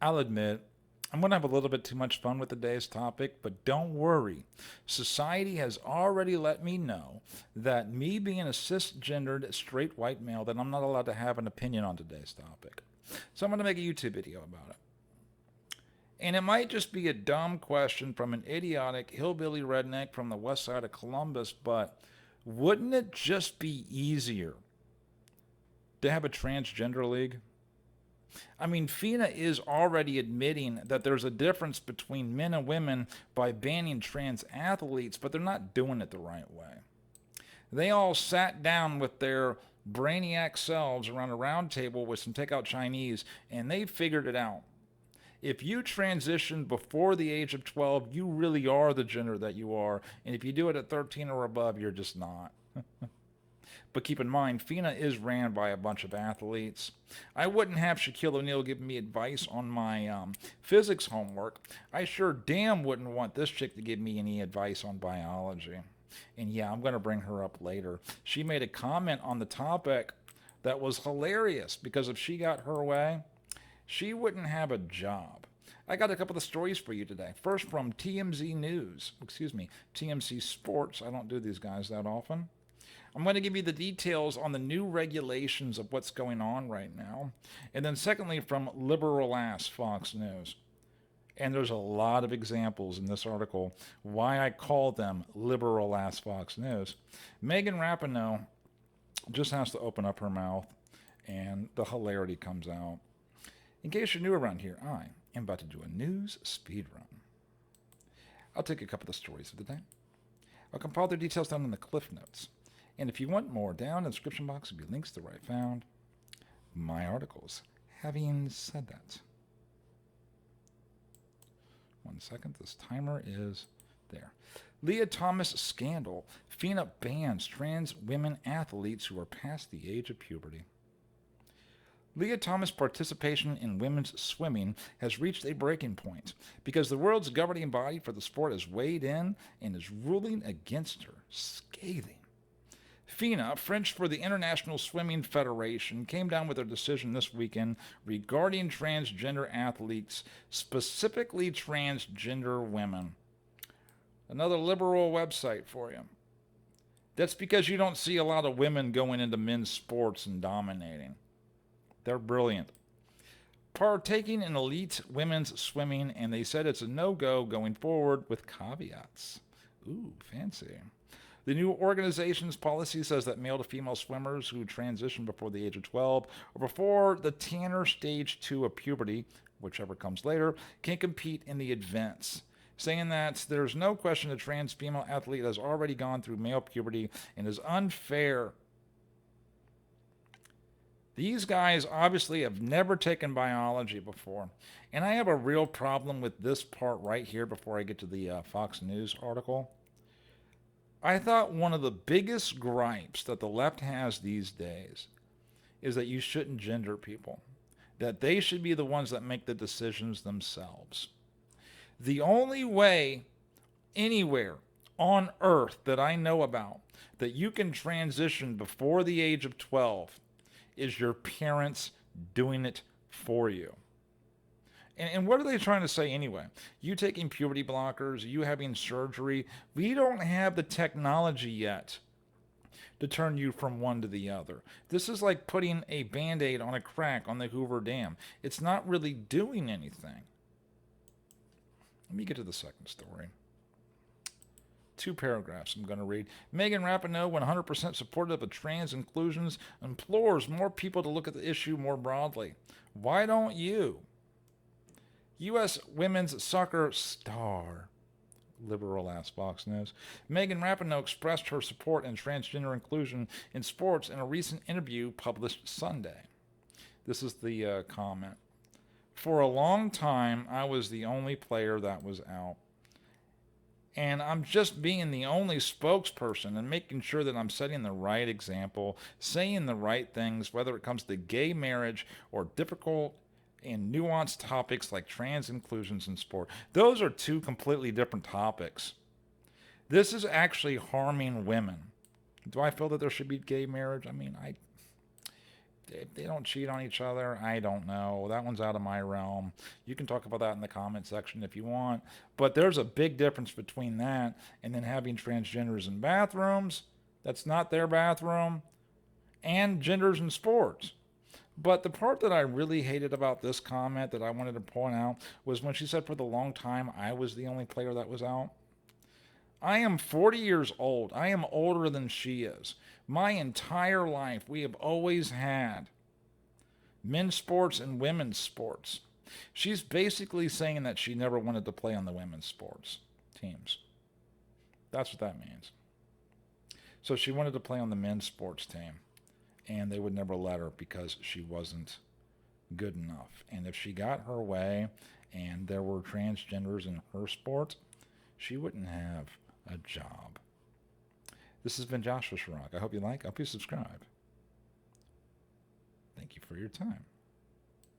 I'll admit, I'm going to have a little bit too much fun with today's topic, but don't worry. Society has already let me know that me being a cisgendered straight white male, that I'm not allowed to have an opinion on today's topic. So I'm going to make a YouTube video about it. And it might just be a dumb question from an idiotic hillbilly redneck from the west side of Columbus, but wouldn't it just be easier to have a transgender league? I mean, FINA is already admitting that there's a difference between men and women by banning trans athletes, but they're not doing it the right way. They all sat down with their brainiac selves around a round table with some takeout Chinese, and they figured it out. If you transition before the age of 12, you really are the gender that you are. And if you do it at 13 or above, you're just not. But keep in mind, FINA is ran by a bunch of athletes. I wouldn't have Shaquille O'Neal giving me advice on my physics homework. I sure damn wouldn't want this chick to give me any advice on biology. And yeah, I'm going to bring her up later. She made a comment on the topic that was hilarious because if she got her way, she wouldn't have a job. I got a couple of stories for you today. First from TMC Sports. I don't do these guys that often. I'm going to give you the details on the new regulations of what's going on right now. And then secondly, from liberal ass Fox News. And there's a lot of examples in this article why I call them liberal ass Fox News. Megan Rapinoe just has to open up her mouth and the hilarity comes out. In case you're new around here, I am about to do a news speed run. I'll take a couple of the stories of the day. I'll compile their details down in the cliff notes. And if you want more, down in the description box will be links to where I found my articles. Having said that, 1 second, this timer is there. Lia Thomas scandal. FINA bans trans women athletes who are past the age of puberty. Lia Thomas' participation in women's swimming has reached a breaking point because the world's governing body for the sport has weighed in and is ruling against her. Scathing. FINA, French for the International Swimming Federation, came down with their decision this weekend regarding transgender athletes, specifically transgender women. Another liberal website for you. That's because you don't see a lot of women going into men's sports and dominating. They're brilliant. Partaking in elite women's swimming, and they said it's a no-go going forward with caveats. Ooh, fancy. The new organization's policy says that male to female swimmers who transition before the age of 12 or before the Tanner stage 2 of puberty, whichever comes later, can compete in the events, saying that there's no question a trans female athlete has already gone through male puberty and is unfair. These guys obviously have never taken biology before, and I have a real problem with this part right here before I get to the Fox News article. I thought one of the biggest gripes that the left has these days is that you shouldn't gender people, that they should be the ones that make the decisions themselves. The only way anywhere on earth that I know about that you can transition before the age of 12 is your parents doing it for you. And what are they trying to say anyway? You taking puberty blockers, you having surgery, we don't have the technology yet to turn you from one to the other. This is like putting a Band-Aid on a crack on the Hoover Dam. It's not really doing anything. Let me get to the second story. 2 paragraphs I'm going to read. Megan Rapinoe, 100% supportive of trans inclusions, implores more people to look at the issue more broadly. Why don't you? U.S. women's soccer star, liberal-ass Fox News, Megan Rapinoe expressed her support in transgender inclusion in sports in a recent interview published Sunday. This is the comment. For a long time, I was the only player that was out. And I'm just being the only spokesperson and making sure that I'm setting the right example, saying the right things, whether it comes to gay marriage or difficult and nuanced topics like trans inclusions in sport. Those are 2 completely different topics. This is actually harming women. Do I feel that there should be gay marriage? I mean, they don't cheat on each other. I don't know. That one's out of my realm. You can talk about that in the comment section if you want. But there's a big difference between that and then having transgenders in bathrooms. That's not their bathroom. And genders in sports. But the part that I really hated about this comment that I wanted to point out was when she said for the long time I was the only player that was out. I am 40 years old. I am older than she is. My entire life, we have always had men's sports and women's sports. She's basically saying that she never wanted to play on the women's sports teams. That's what that means. So she wanted to play on the men's sports team, and they would never let her because she wasn't good enough. And if she got her way and there were transgenders in her sport, she wouldn't have a job. This has been Joshua Shirok. I hope you like. I hope you subscribe. Thank you for your time.